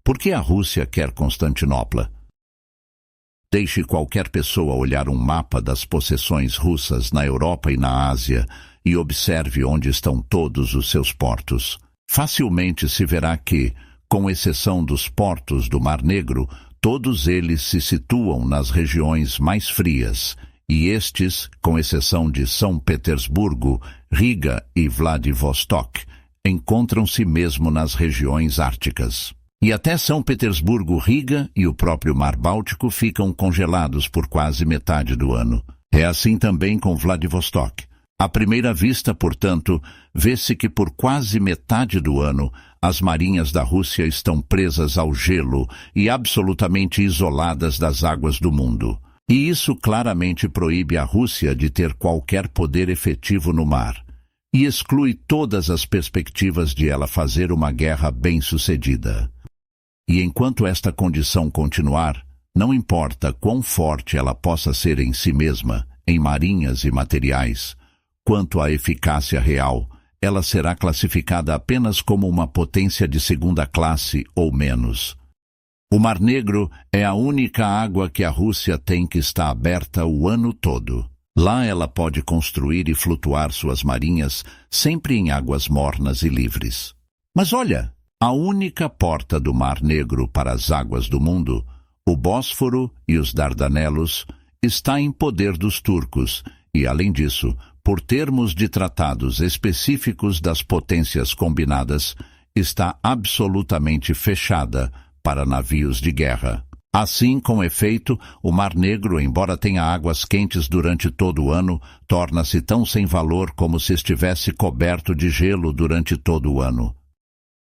Por que a Rússia quer Constantinopla? Deixe qualquer pessoa olhar um mapa das possessões russas na Europa e na Ásia e observe onde estão todos os seus portos. Facilmente se verá que, com exceção dos portos do Mar Negro, todos eles se situam nas regiões mais frias, e estes, com exceção de São Petersburgo, Riga e Vladivostok, encontram-se mesmo nas regiões árticas. E até São Petersburgo, Riga e o próprio Mar Báltico ficam congelados por quase metade do ano. É assim também com Vladivostok. À primeira vista, portanto, vê-se que por quase metade do ano as marinhas da Rússia estão presas ao gelo e absolutamente isoladas das águas do mundo. E isso claramente proíbe a Rússia de ter qualquer poder efetivo no mar, e exclui todas as perspectivas de ela fazer uma guerra bem-sucedida. E enquanto esta condição continuar, não importa quão forte ela possa ser em si mesma, em marinhas e materiais, quanto à eficácia real, ela será classificada apenas como uma potência de segunda classe ou menos. O Mar Negro é a única água que a Rússia tem que está aberta o ano todo. Lá ela pode construir e flutuar suas marinhas sempre em águas mornas e livres. Mas olha, a única porta do Mar Negro para as águas do mundo, o Bósforo e os Dardanelos, está em poder dos turcos e, além disso, por termos de tratados específicos das potências combinadas, está absolutamente fechada para navios de guerra. Assim, com efeito, o Mar Negro, embora tenha águas quentes durante todo o ano, torna-se tão sem valor como se estivesse coberto de gelo durante todo o ano.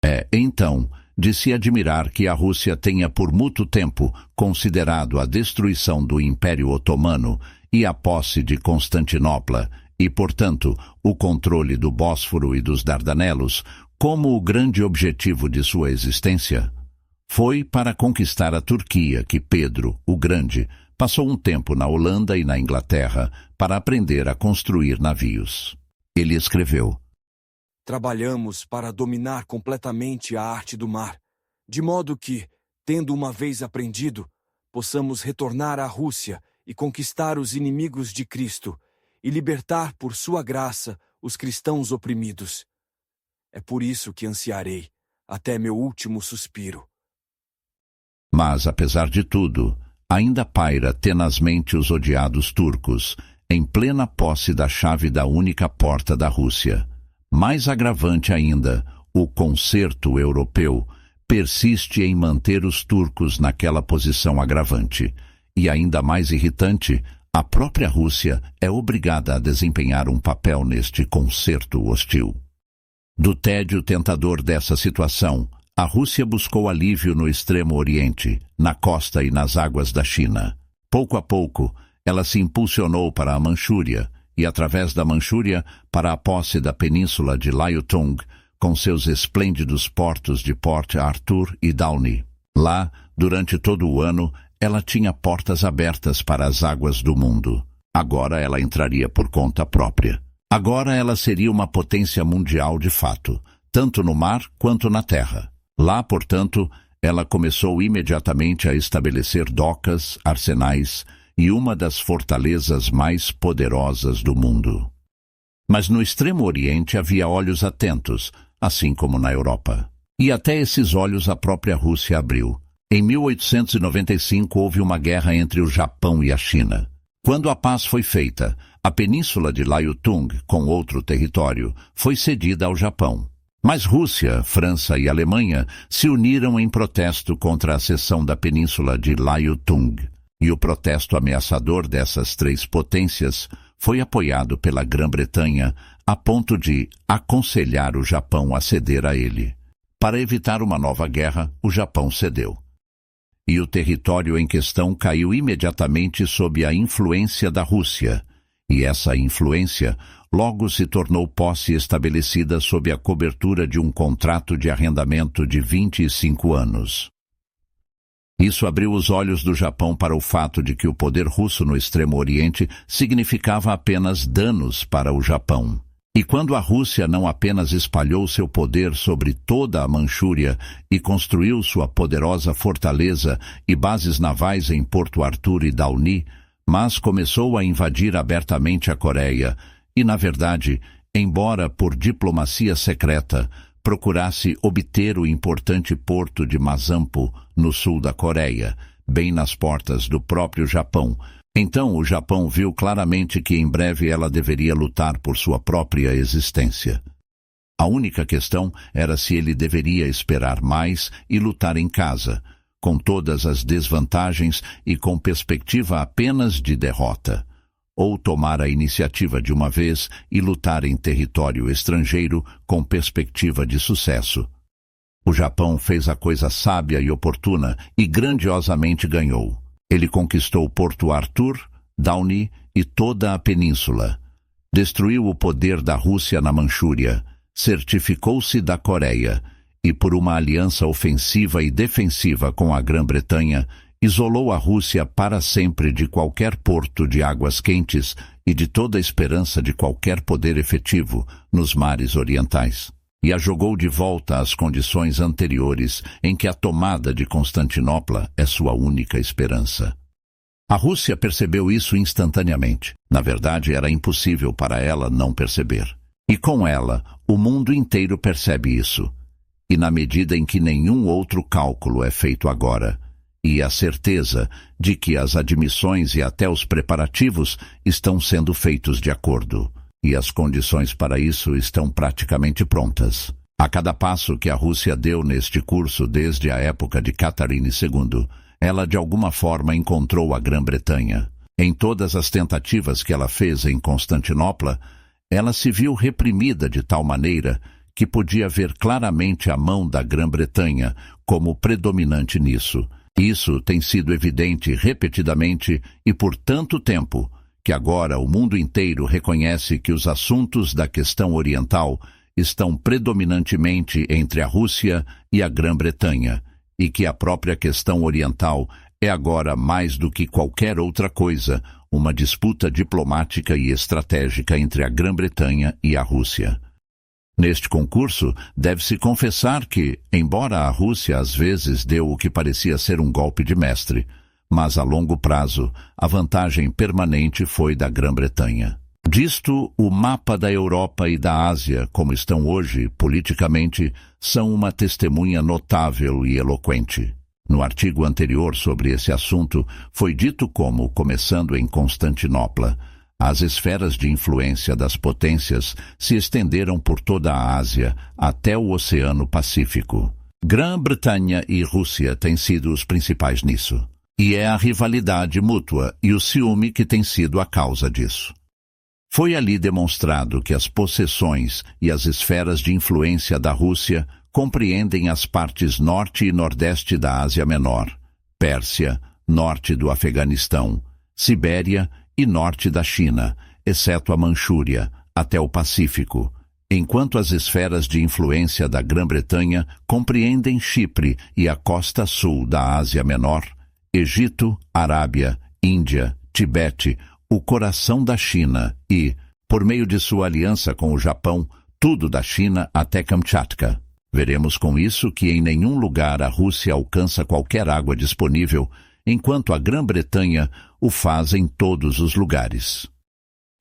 É, então, de se admirar que a Rússia tenha por muito tempo considerado a destruição do Império Otomano e a posse de Constantinopla, e, portanto, o controle do Bósforo e dos Dardanelos como o grande objetivo de sua existência. Foi para conquistar a Turquia que Pedro, o Grande, passou um tempo na Holanda e na Inglaterra para aprender a construir navios. Ele escreveu: Trabalhamos para dominar completamente a arte do mar, de modo que, tendo uma vez aprendido, possamos retornar à Rússia e conquistar os inimigos de Cristo e libertar por sua graça os cristãos oprimidos. É por isso que ansiarei, até meu último suspiro. Mas, apesar de tudo, ainda paira tenazmente os odiados turcos, em plena posse da chave da única porta da Rússia. Mais agravante ainda, o concerto europeu persiste em manter os turcos naquela posição agravante. E ainda mais irritante, a própria Rússia é obrigada a desempenhar um papel neste concerto hostil. Do tédio tentador dessa situação, a Rússia buscou alívio no extremo oriente, na costa e nas águas da China. Pouco a pouco, ela se impulsionou para a Manchúria e, através da Manchúria, para a posse da península de Liaotung, com seus esplêndidos portos de Port Arthur e Downey. Lá, durante todo o ano, ela tinha portas abertas para as águas do mundo. Agora ela entraria por conta própria. Agora ela seria uma potência mundial de fato, tanto no mar quanto na terra. Lá, portanto, ela começou imediatamente a estabelecer docas, arsenais e uma das fortalezas mais poderosas do mundo. Mas no Extremo Oriente havia olhos atentos, assim como na Europa. E até esses olhos a própria Rússia abriu. Em 1895 houve uma guerra entre o Japão e a China. Quando a paz foi feita, a península de Liaotung, com outro território, foi cedida ao Japão. Mas Rússia, França e Alemanha se uniram em protesto contra a cessão da península de Liaotung. E o protesto ameaçador dessas três potências foi apoiado pela Grã-Bretanha a ponto de aconselhar o Japão a ceder a ele. Para evitar uma nova guerra, o Japão cedeu. E o território em questão caiu imediatamente sob a influência da Rússia, e essa influência logo se tornou posse estabelecida sob a cobertura de um contrato de arrendamento de 25 anos. Isso abriu os olhos do Japão para o fato de que o poder russo no Extremo Oriente significava apenas danos para o Japão. E quando a Rússia não apenas espalhou seu poder sobre toda a Manchúria e construiu sua poderosa fortaleza e bases navais em Porto Arthur e Dalny, mas começou a invadir abertamente a Coreia e, na verdade, embora por diplomacia secreta, procurasse obter o importante porto de Masampo, no sul da Coreia, bem nas portas do próprio Japão. Então o Japão viu claramente que em breve ela deveria lutar por sua própria existência. A única questão era se ele deveria esperar mais e lutar em casa, com todas as desvantagens e com perspectiva apenas de derrota, ou tomar a iniciativa de uma vez e lutar em território estrangeiro com perspectiva de sucesso. O Japão fez a coisa sábia e oportuna e grandiosamente ganhou. Ele conquistou Porto Arthur, Dalny e toda a península. Destruiu o poder da Rússia na Manchúria, certificou-se da Coreia e, por uma aliança ofensiva e defensiva com a Grã-Bretanha, isolou a Rússia para sempre de qualquer porto de águas quentes e de toda esperança de qualquer poder efetivo nos mares orientais. E a jogou de volta às condições anteriores em que a tomada de Constantinopla é sua única esperança. A Rússia percebeu isso instantaneamente. Na verdade, era impossível para ela não perceber. E com ela, o mundo inteiro percebe isso. E na medida em que nenhum outro cálculo é feito agora, e a certeza de que as admissões e até os preparativos estão sendo feitos de acordo. E as condições para isso estão praticamente prontas. A cada passo que a Rússia deu neste curso desde a época de Catarina II, ela de alguma forma encontrou a Grã-Bretanha. Em todas as tentativas que ela fez em Constantinopla, ela se viu reprimida de tal maneira que podia ver claramente a mão da Grã-Bretanha como predominante nisso. Isso tem sido evidente repetidamente e por tanto tempo, que agora o mundo inteiro reconhece que os assuntos da questão oriental estão predominantemente entre a Rússia e a Grã-Bretanha, e que a própria questão oriental é agora mais do que qualquer outra coisa, uma disputa diplomática e estratégica entre a Grã-Bretanha e a Rússia. Neste concurso, deve-se confessar que, embora a Rússia às vezes deu o que parecia ser um golpe de mestre, mas a longo prazo, a vantagem permanente foi da Grã-Bretanha. Disto, o mapa da Europa e da Ásia, como estão hoje, politicamente, são uma testemunha notável e eloquente. No artigo anterior sobre esse assunto, foi dito como, começando em Constantinopla, as esferas de influência das potências se estenderam por toda a Ásia até o Oceano Pacífico. Grã-Bretanha e Rússia têm sido os principais nisso. E é a rivalidade mútua e o ciúme que tem sido a causa disso. Foi ali demonstrado que as possessões e as esferas de influência da Rússia compreendem as partes norte e nordeste da Ásia Menor, Pérsia, norte do Afeganistão, Sibéria e norte da China, exceto a Manchúria, até o Pacífico, enquanto as esferas de influência da Grã-Bretanha compreendem Chipre e a costa sul da Ásia Menor, Egito, Arábia, Índia, Tibete, o coração da China e, por meio de sua aliança com o Japão, tudo da China até Kamchatka. Veremos com isso que em nenhum lugar a Rússia alcança qualquer água disponível, enquanto a Grã-Bretanha o faz em todos os lugares.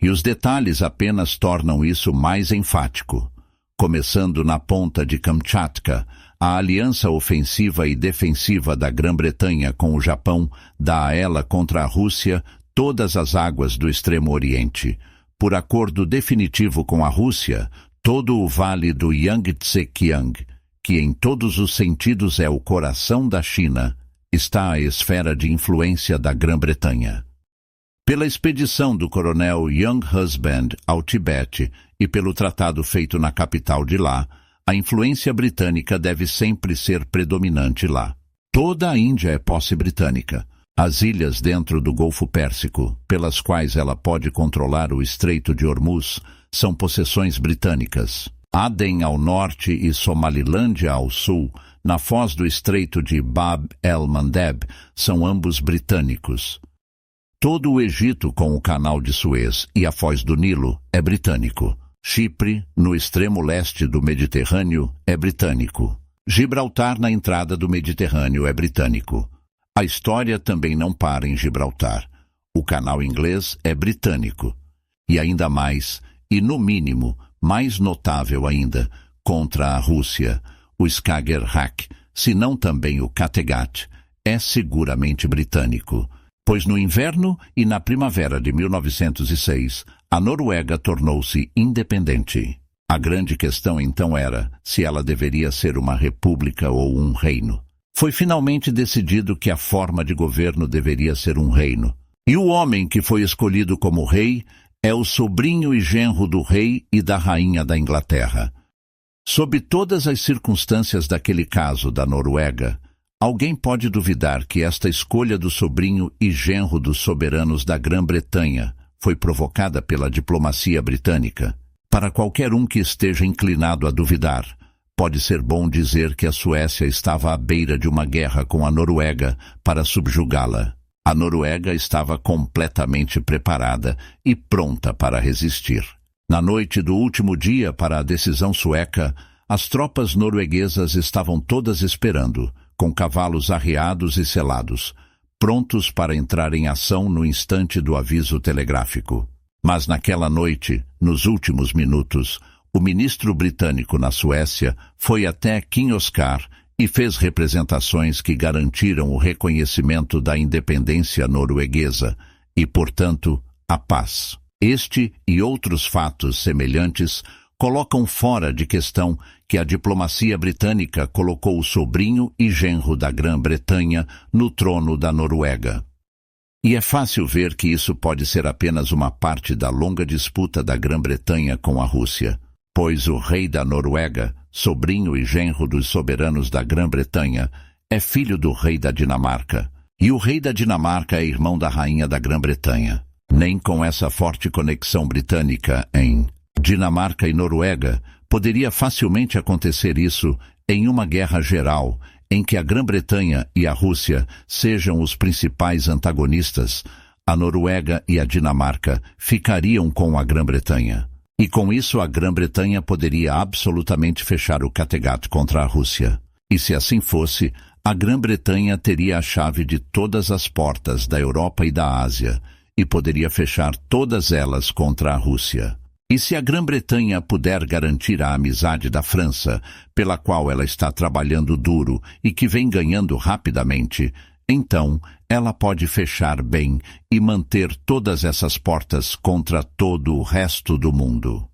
E os detalhes apenas tornam isso mais enfático. Começando na ponta de Kamchatka, a aliança ofensiva e defensiva da Grã-Bretanha com o Japão dá a ela contra a Rússia todas as águas do Extremo Oriente. Por acordo definitivo com a Rússia, todo o vale do Yangtze-Kiang, que em todos os sentidos é o coração da China, está a esfera de influência da Grã-Bretanha. Pela expedição do coronel Young Husband ao Tibete e pelo tratado feito na capital de lá, a influência britânica deve sempre ser predominante lá. Toda a Índia é posse britânica. As ilhas dentro do Golfo Pérsico, pelas quais ela pode controlar o Estreito de Hormuz, são possessões britânicas. Aden ao norte e Somalilândia ao sul, na foz do Estreito de Bab el-Mandeb, são ambos britânicos. Todo o Egito com o Canal de Suez e a Foz do Nilo é britânico. Chipre, no extremo leste do Mediterrâneo, é britânico. Gibraltar, na entrada do Mediterrâneo, é britânico. A história também não para em Gibraltar. O canal inglês é britânico. E ainda mais, e no mínimo, mais notável ainda, contra a Rússia, o Skagerrak, se não também o Kattegat, é seguramente britânico. Pois no inverno e na primavera de 1906, a Noruega tornou-se independente. A grande questão então era se ela deveria ser uma república ou um reino. Foi finalmente decidido que a forma de governo deveria ser um reino. E o homem que foi escolhido como rei é o sobrinho e genro do rei e da rainha da Inglaterra. Sob todas as circunstâncias daquele caso da Noruega, alguém pode duvidar que esta escolha do sobrinho e genro dos soberanos da Grã-Bretanha foi provocada pela diplomacia britânica? Para qualquer um que esteja inclinado a duvidar, pode ser bom dizer que a Suécia estava à beira de uma guerra com a Noruega para subjugá-la. A Noruega estava completamente preparada e pronta para resistir. Na noite do último dia para a decisão sueca, as tropas norueguesas estavam todas esperando, com cavalos arriados e selados, prontos para entrar em ação no instante do aviso telegráfico. Mas naquela noite, nos últimos minutos, o ministro britânico na Suécia foi até King Oscar e fez representações que garantiram o reconhecimento da independência norueguesa e, portanto, a paz. Este e outros fatos semelhantes colocam fora de questão que a diplomacia britânica colocou o sobrinho e genro da Grã-Bretanha no trono da Noruega. E é fácil ver que isso pode ser apenas uma parte da longa disputa da Grã-Bretanha com a Rússia, pois o rei da Noruega, sobrinho e genro dos soberanos da Grã-Bretanha, é filho do rei da Dinamarca, e o rei da Dinamarca é irmão da rainha da Grã-Bretanha. Nem com essa forte conexão britânica em Dinamarca e Noruega poderia facilmente acontecer isso em uma guerra geral em que a Grã-Bretanha e a Rússia sejam os principais antagonistas. A Noruega e a Dinamarca ficariam com a Grã-Bretanha. E com isso a Grã-Bretanha poderia absolutamente fechar o Kattegat contra a Rússia. E se assim fosse, a Grã-Bretanha teria a chave de todas as portas da Europa e da Ásia, e poderia fechar todas elas contra a Rússia. E se a Grã-Bretanha puder garantir a amizade da França, pela qual ela está trabalhando duro e que vem ganhando rapidamente, então ela pode fechar bem e manter todas essas portas contra todo o resto do mundo.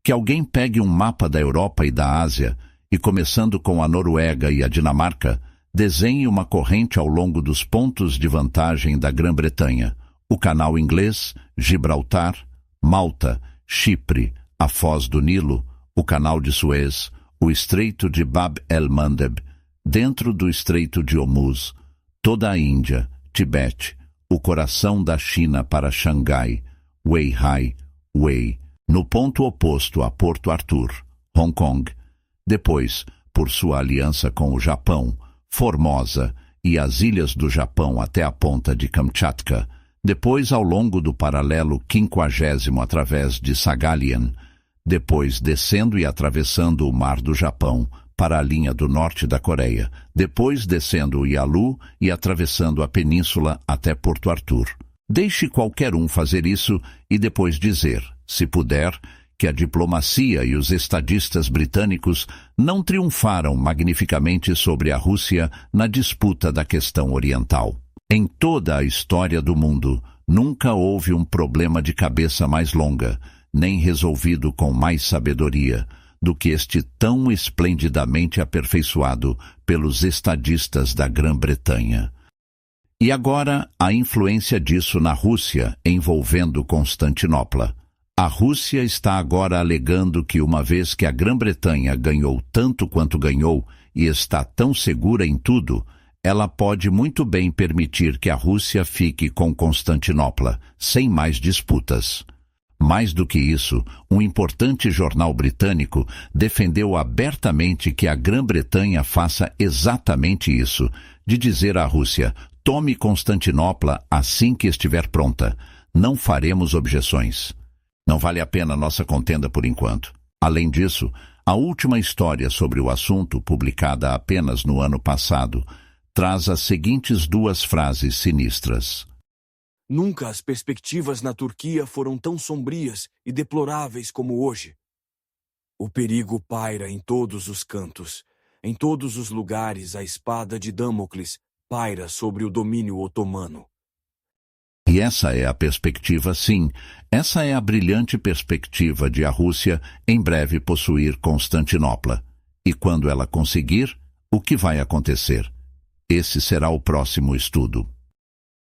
Que alguém pegue um mapa da Europa e da Ásia e, começando com a Noruega e a Dinamarca, desenhe uma corrente ao longo dos pontos de vantagem da Grã-Bretanha: o Canal Inglês, Gibraltar, Malta, Chipre, a Foz do Nilo, o Canal de Suez, o Estreito de Bab el-Mandeb, dentro do Estreito de Hormuz, toda a Índia, Tibete, o coração da China para Xangai, Weihai, Wei, no ponto oposto a Porto Arthur, Hong Kong, depois, por sua aliança com o Japão, Formosa e as ilhas do Japão até a ponta de Kamchatka, depois ao longo do paralelo 50º através de Saghalien, depois descendo e atravessando o Mar do Japão para a linha do norte da Coreia, depois descendo o Yalu e atravessando a península até Porto Arthur. Deixe qualquer um fazer isso e depois dizer, se puder, que a diplomacia e os estadistas britânicos não triunfaram magnificamente sobre a Rússia na disputa da questão oriental. Em toda a história do mundo, nunca houve um problema de cabeça mais longa, nem resolvido com mais sabedoria, do que este tão esplendidamente aperfeiçoado pelos estadistas da Grã-Bretanha. E agora, a influência disso na Rússia, envolvendo Constantinopla. A Rússia está agora alegando que, uma vez que a Grã-Bretanha ganhou tanto quanto ganhou e está tão segura em tudo, ela pode muito bem permitir que a Rússia fique com Constantinopla, sem mais disputas. Mais do que isso, um importante jornal britânico defendeu abertamente que a Grã-Bretanha faça exatamente isso, de dizer à Rússia: tome Constantinopla assim que estiver pronta. Não faremos objeções. Não vale a pena nossa contenda por enquanto. Além disso, a última história sobre o assunto, publicada apenas no ano passado, traz as seguintes duas frases sinistras. Nunca as perspectivas na Turquia foram tão sombrias e deploráveis como hoje. O perigo paira em todos os cantos. Em todos os lugares, a espada de Damocles paira sobre o domínio otomano. E essa é a perspectiva, sim. Essa é a brilhante perspectiva de a Rússia em breve possuir Constantinopla. E quando ela conseguir, o que vai acontecer? Esse será o próximo estudo.